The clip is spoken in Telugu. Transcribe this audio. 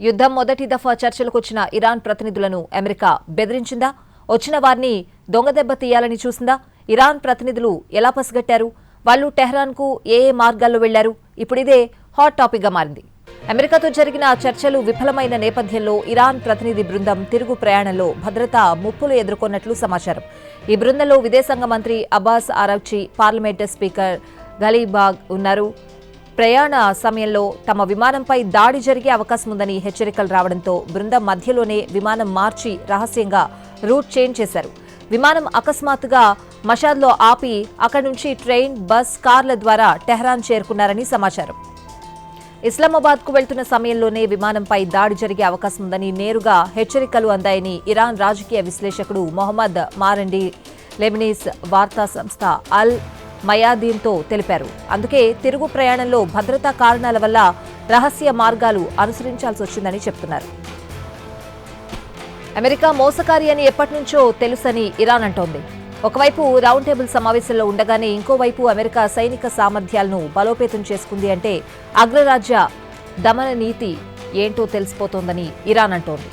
యుద్ధం మొదటి దఫా చర్చలకు వచ్చిన ఇరాన్ ప్రతినిధులను అమెరికా బెదిరించిందా? వచ్చిన వారిని దొంగదెబ్బ తీయాలని చూసిందా? ఇరాన్ ప్రతినిధులు ఎలా పసిగట్టారు? వాళ్లు టెహ్రాన్కు ఏ మార్గాల్లో వెళ్లారు? ఇప్పుడిదే హాట్ టాపిక్గా మారింది. అమెరికాతో జరిగిన చర్చలు విఫలమైన నేపథ్యంలో ఇరాన్ ప్రతినిధి బృందం తిరుగు ప్రయాణంలో భద్రతా ముప్పులు ఎదుర్కొన్నట్లు సమాచారం. ఈ బృందంలో విదేశాంగ మంత్రి అబ్బాస్ ఆరాగ్చి, పార్లమెంటు స్పీకర్ ఘలీబాగ్ ఉన్నారు. ప్రయాణ సమయంలో తమ విమానంపై దాడి జరిగే అవకాశం ఉందని హెచ్చరికలు రావడంతో బృందం మధ్యలోనే విమానం మార్చి రహస్యంగా రూట్ చేంజ్ చేశారు. విమానం అకస్మాత్తుగా మషాద్లో ఆపి అక్కడి నుంచి ట్రైన్, బస్, కార్ల ద్వారా టెహ్రాన్ చేరుకున్నారని సమాచారం. ఇస్లామాబాద్కు వెళ్తున్న సమయంలోనే విమానంపై దాడి జరిగే అవకాశం ఉందని నేరుగా హెచ్చరికలు అందాయని ఇరాన్ రాజకీయ విశ్లేషకుడు మొహమ్మద్ మారండి లెబనీస్ వార్తా సంస్థ అల్ మయాదీన్తో తెలిపారు. అందుకే తిరుగు ప్రయాణంలో భద్రతా కారణాల వల్ల రహస్య మార్గాలు అనుసరించాల్సి వచ్చిందని చెప్తున్నారు. అమెరికా మోసకారి అని ఎప్పటినుంచో తెలుసని ఇరాన్ అంటోంది. ఒకవైపు రౌండ్ టేబుల్ సమావేశంలో ఉండగానే ఇంకోవైపు అమెరికా సైనిక సామర్థ్యాలను బలోపేతం చేసుకుంది అంటే అగ్రరాజ్య దమన నీతి ఏంటో తెలిసిపోతోందని ఇరాన్ అంటోంది.